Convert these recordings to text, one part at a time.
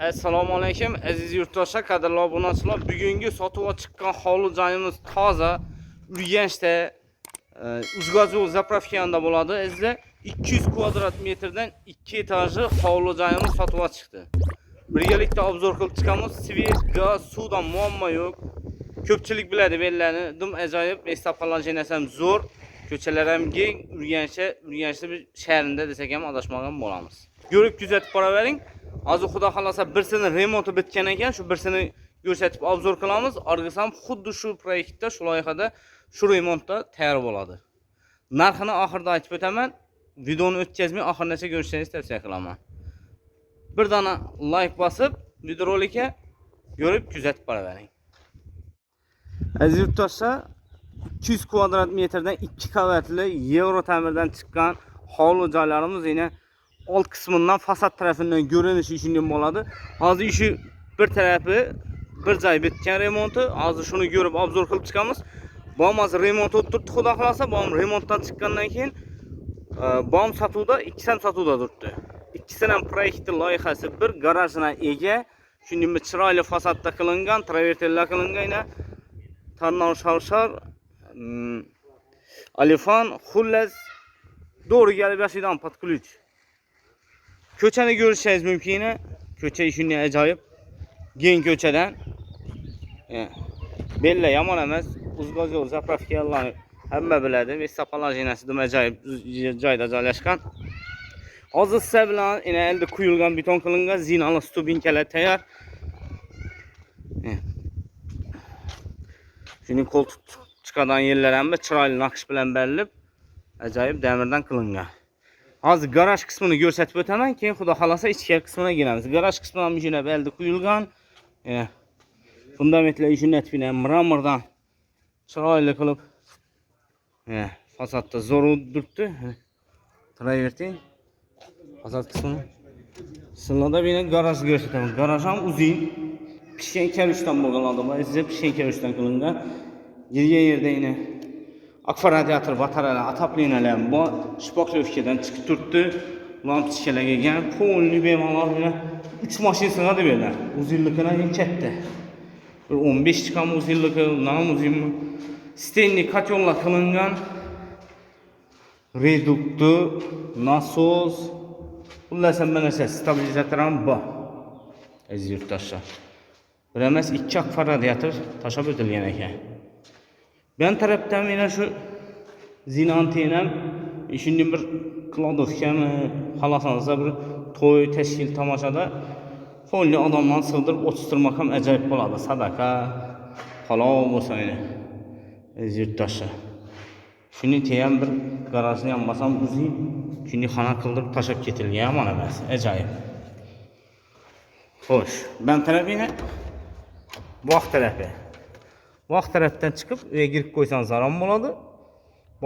Assalomu alaykum aziz yurtdoshlar, qadrli obunachilar. Bugungi sotuvga chiqqan hovli joyimiz toza, Urganchda, Uzgazov zapravkasida bo'ladi. Azizlar, 200 kvadrat metrdan 2 etajli hovli joyimiz sotuvga chiqdi. Birgalikda obzor qilib chiqamiz. Svet, gaz, suvdan muammo yo'q. Ko'pchilik biladi bellarni. Dim ajoyib, estapalajinasi ham zo'r. Ko'chalar ham keng, Urganchda bir shaharida desak ham adashmagan bo'lamiz. Ko'rib kuzatib boravering. Hozir xudo xolasa birsini remonti bitgan ekan, shu birsini ko'rsatib obzor qilamiz. Orqasi ham xuddi shu proyektda, shu loyihada, shu remontda tayyor bo'ladi. Narxini oxirida aytib o'taman. Videoni o'tkazmay oxirigacha ko'rishingizni tavsiya qilaman. Bir dona like bosib, videorolikka ko'rib kuzatib boravering. Aziz yurtdoshlar, 200 kvadrat metrdan 2 qavatli Euro ta'mirdan chiqqan hovli joylarimiz yana alt kısmından fasad tarafından görünüşü işinden bo'ladi. Hozir ishi bir tarafı bir joy bitgan remonti. Hozir shuni ko'rib obzor qilib chiqamiz. Bo'lmasa remont o'ttirdi, xudo xolasa, bu remontdan chiqqandan keyin bom sotuvda, ikkisi ham sotuvda turibdi. İkisinin ham proyekti loyihasi bir garajına ega. Shunday bir chiroyli fasadda qilingan, travertenlar qilingan, tanlov sharshar, alifon, xullas doğru gelib yashidan pod ключ. Ko'chani ko'rishingiz mumkin. Ko'cha shunday ajoyib. Keng ko'chadan. Bella yomon emas. Uzgazov zapravkalarni hamma biladi. Vestapalajinasi dim ajoyib joyda joylashgan. Hozir sizlar bilan elde quyilgan beton qilingan zinali stubinkalar tayyor. Shuni qo'l chiqadan yerlar ham chiroyli naqsh bilan berilib, ajoyib damirdan qilingan. Hozir garaj qismini ko'rsatib o'taman, keyin xudo xolasa ichkari qismına giramiz. Garaj qismi ham shuna belda quyilgan. Fundamentlar ishini natbina mramordan chiroyli qilib, fasadda zo'r turibdi. Travertin fasad qismi. Sizlarda meni garajni ko'rsataman. Garaj ham uzun. Pishgan karushdan bo'lganlarda, sizga pishgan karushdan qilingan. Yerga yerda yana akfa radiator batareyalar, ataplenalar bor, shpoklovkadan chiqib turibdi. Lampochkalarga kelgan, polni bemalol bilan 3 mashina sig'adi bu yerda. Uzunligidan ham katta. Bir 15 chiqam uzunligi, nam uzunmi? Stenli katyollar qilingan. Reduktor, nasos, xullas hamma narsa, stabilizator ham bor. Aziz yurtdoshlar. Bir emas 2 akfa radiator tashab o'tilgan ekan. Ben taraftan yana şu zinantenam ishunday bir kladovkami xalasanızda bir to'y tashkil tomoshada fonli odamlarni sig'dirib o'tirtirmak ham ajoyib bo'ladi. Sadaqa, palov bo'lsa yana. Aziz yurtdoshlar. Shuni teyam bir garajni ham basam uzun, shuni xona qildirib tashab ketilgan ham emas. Ajoyib. Xo'sh, ben tarafina bu tarafı. Vaqt tarafdan chiqib uyga kirib qo'ysangiz ham bo'ladi.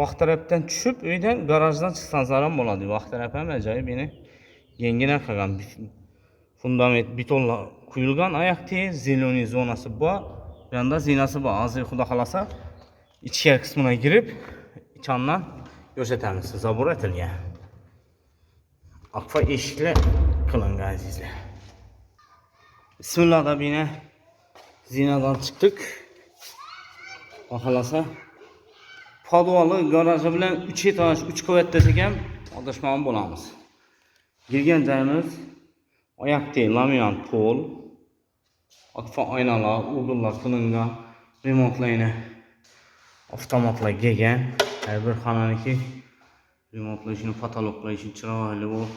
Vaqt tarafdan tushib uydan garajdan chiqsangiz ham bo'ladi. Vaqt tarafı ham ajoyib meni yengina qilgan. Fundament betonlar quyilgan, oyoq tez, zeleniy zonasi bor, yonda zinasi bor. Hozir xudo xolasa ichkari qismına girib, ichondan ko'rsatamiz. Zabur etilgan. Akfa eshiklar qilingan azizlar. Bismillah deb yana zinadan chiqdik. Xolasa podvali garaji bilan 3 etaj, 3 qavat desak ham adashmagan bo'lamiz. Girgan joyimiz oyoqda lamian pol, akfa oynalar, o'g'illar qilingan, remontlarni avtomatlar kelgan. Har bir xonaniki remontlashini, patoloqlashi chiroyli bo'lib,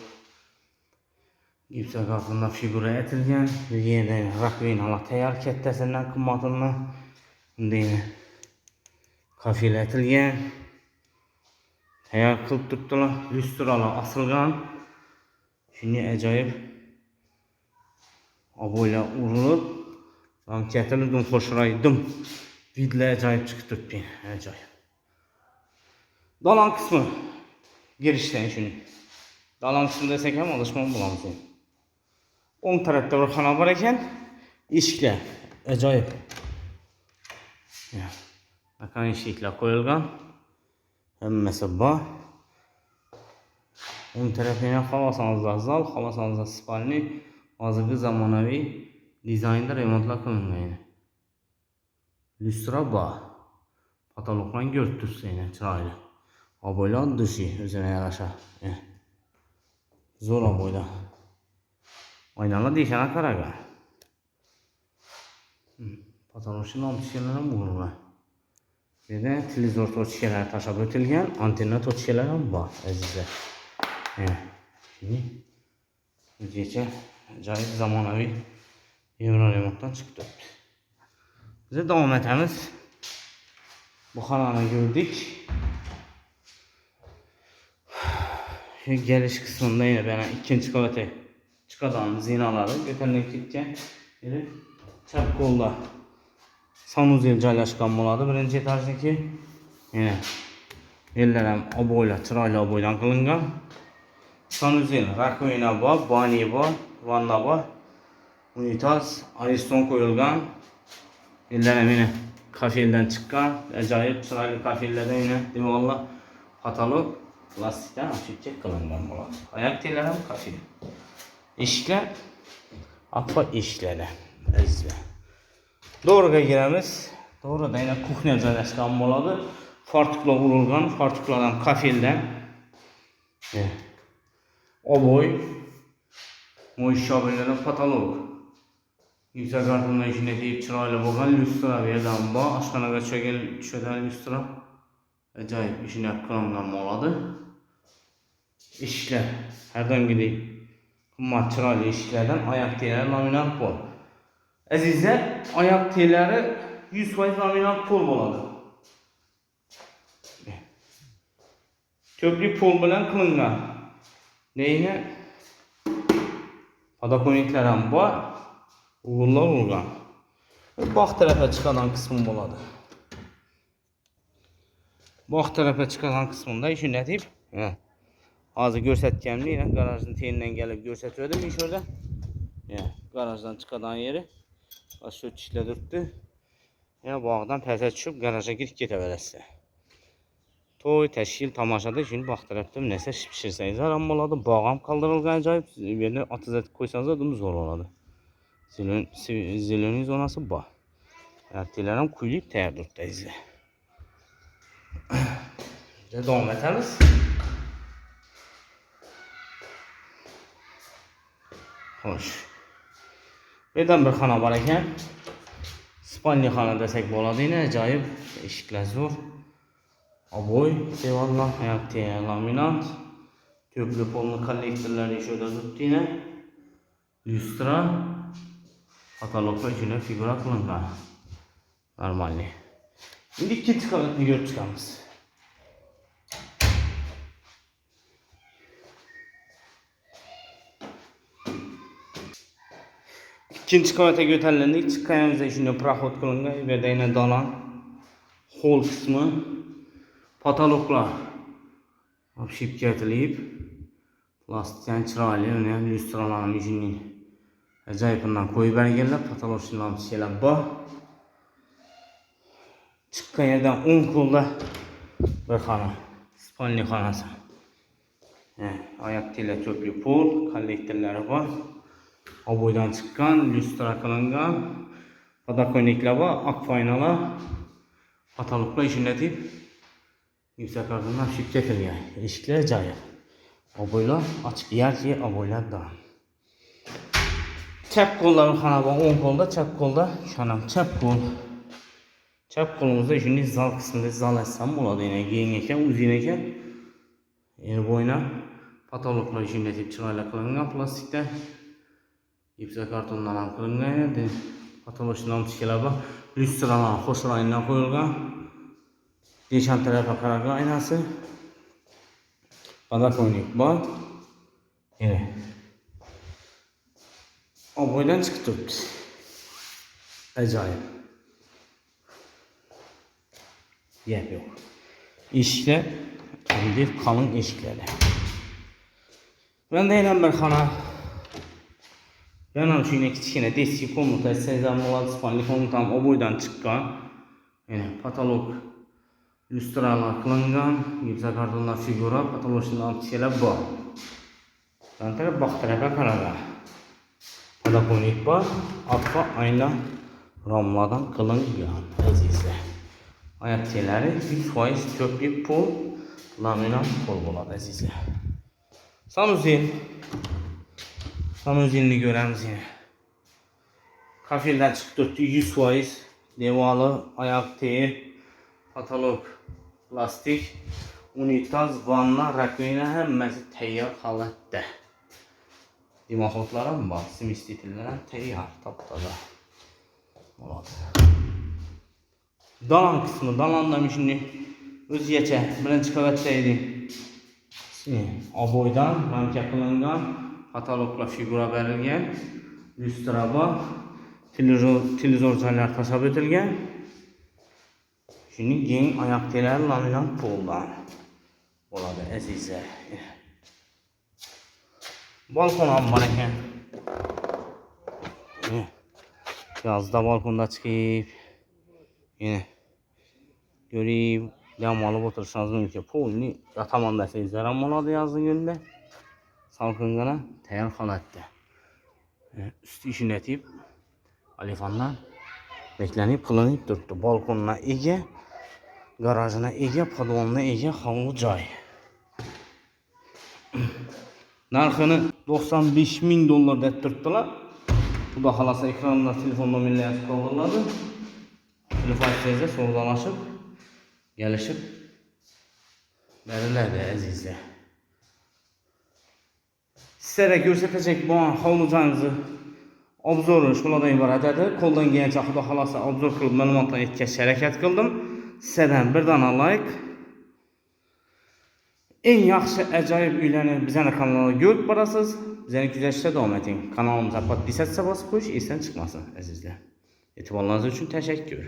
gipsokартонdan figura etilgan. Yerda rakvinalar tayyor, kattasidan qimmatini deydi. Kafiyle etilgan. Tayyor qilib turibdilar. Lyustralar asilgan. Shuni ajoyib oboylar urilib, ramkatildim, xo'shroydim. Vidlar ajoyib chiqib turibdi. Ajoyib. Dalan qismi girishdan shuni. Dalan qismi desak ham adashmagan bo'lamiz. O'ng tarafda bir xona bor ekan. Eshiklar ajoyib. Akan eshiklar qo'yilgan. Hammasi bor. O'ng tarafini xolasanızda zal, xolasanızda spalni, Hozirgi zamonaviy dizaynda remontlar qilingan. Lustra bor. Patologdan ko'rib tursan, chiroyli. Oboylar dushi o'zine yarasha. Zo'r oboylar. Oynalar deshana qaragan. Patologning nomtishkalari ham bor. Burada televizor to'chkalari tashab o'tilgan, antenna to'chkalari ham bor, azizlar. Şimdi o'zicha ajoyib zamonaviy Euro remontdan chiqdi. Biz davom etamiz. Bu xonani ko'rdik. Şu gelish qismida yana ikkinchi qavatga chiqadigan zinalari ko'tarilib ketgan. Chap qo'lda sanuzel joylashgan bo'ladi birinchi etajdagi. Yana yerlar ham oboylar, chiroyli oboydan qilingan. Sanuzel, rakovina bor, bani bor, vanna bor. Unitaz, ariston qo'yilgan. Yerlar ham yana kafeldan chiqqan, ajoyib chiroyli kafellardan yana devorlar patolog plastikdan ochib qilingan bo'ladi. Oyoq telar ham kafel. Eshiklar akfa eshiklari. Azizlar. Doğruga giramiz. Doğruda yana kuxnya joylashgan bo'ladi. Fartuklar urilgan, fartuklardan kafeldan. Oboy, mo'yshobillar patolog. Yuksak kartonda ishini deyib chiroyli bo'lgan lustra bergan bor. Oshxonaga tushadigan lustra. Ajoyib ishini qilingan bo'ladi. Eshiklar har doimgidek qimmat chiroyli eshiklardan oyoq telar laminat pol. Azizlar, oyoq telari 100% laminat pol bo'ladi. Ko'prik pol bilan qilingan. Neyni? Podokoniklar ham bor. Uğurlar urgan. Bog' tarafa chiqadigan qismi bo'ladi. Bog' tarafa chiqadigan qismida shunday deb, hozir ko'rsatganimni garajning tenidan kelib ko'rsatdim ishorda. Garajdan chiqadigan yeri. Shu ishlar turibdi. Bog'dan pastga tushib garajga kirib ketaverasiz. To'y, tashkil, tomosada shuni bog' tarafda narsa pishirsangiz ham bo'ladi. Bog' ham qoldirilgan ajoyib. Bu yerda otizat qo'ysangiz ham zo'r bo'ladi. Ziloniy zonasi bor. Artlar ham quyilib tayyor turibdi. Davom etamiz. Xo'sh. Bu yerdan bir xona bor ekan. Spalni xona desak bo'ladi. Ajoyib eshiklar zo'r. Oboy, devorlar, oyoq telar laminat. Ko'pli polni kollektorlari sho'da turibdi. Lustra patologlar uchun figura qilingan. Normalniy. Endi ikkinchi qavatni ko'rib chiqamiz. İkinci kavata ko'tarildik. Chiqqanimizda shunday proxod qilingan. Bu yerda yana dalon, hol qismi, patologlar obshibga etilib, plastikdan chiroyli, uni ham lustralarni shunday ajoyibundan qo'yib berganlar, patologlar lampishlar bor. Chiqqan yerdan 10 qo'lda bir xona, spalni xonasi. Oyoq telar ko'pli pol, kollektorlari bor. Oboydan chiqqan, lustra qilingan, podokoniklar bor, akfaynalar, patologlar shunday deb yuksak kartondan tushib ketilgan. Eshiklar ajoyib. Oboylar ochiq yarki oboylarda. Chap qo'llar xona bor, 10 qo'lda, chap qo'lda, shunam chap qo'l. Chap qo'limizda shunday zal qismida zal assam bo'ladi. Yana keng ekan, uzun ekan. Endi bo'yna patologlar shunday deb chiroyli qilingan plastikdan. Yuksak kartondan ham qilingan edi. Patologlar lampishkalar bor. Lustralar xo'sh rangdan qo'yilgan. Deshan tarafa qaragan aynasi. Podokonik bor. Oboydan chiqib turibdi. Ajoyib. Yo'q. Eshiklar endi qalin eshiklar. Bunda yana bir xona. Yana shunday kichkina deski komnata, sezamlar, spalni komnata ham oboydan chiqqan. Patolog lustralar qilingan, yuksak kartondan figura, patologlar lampishkalar bor. Bog' tarafa qaragan. Telefonik var. Arka ayna ramlardan kılıngan azizler. Ayak teləri 100% köklük pul, laminat pul болады azizler. Samuzinli görəmiz yine. Kafirdən çıxdı 100%, devalı, ayak teyi, patolog, plastik, unitaz, vanna, rakvina həmməsi təyyar halətdə. Dimoxotlara mı var? Simistitillərə təyyar, taptaza. Oladı. Dalan kısmı, dalandan şimdi özgəcə birinci qəvətdəydi. Aboydan, ramka qılıngan, katalogla figura verilgen, lüstraba, televizorcalar tasab etilgen. Şimdi gen ayak teləri laminat puldan oladı əzizlər. Balkon var ekan. Yazda balkonda çıxıb yine göreyim, dam alıp otursanız mümkün. Pulni yataman deseyizler ama oladı yazın günde. Salkıngana təyar halatda. Üstü işini etip Alifandan beklenip pullanıp durdu. Balkonuna ege, garajına ege, podvalına ege, havlu cay. Narxını 95.000 dollar dettirttiler. Bu da halasa ekranında telefon nomerleri kaldırladı. Telefon size sorulanlaşıp, gelişip verirlerdi azizler. Sizlere gösterəcək bu havlucanızı obzoru şuradan ibarət edir. Koldan gələn Xuda xalasa obzor qılıb məlumatla yetkəş hərəkət qıldım. Sizlərdən bir dana like. En yaxşı əcaib üyləni bizə kanalına görüb barasız. Bizəni güzəşdə davam edin. Kanalımıza podpisasiya basıb qoyuş, esdən çıxmasın əzizlər. Etibarlarınız üçün təşəkkür.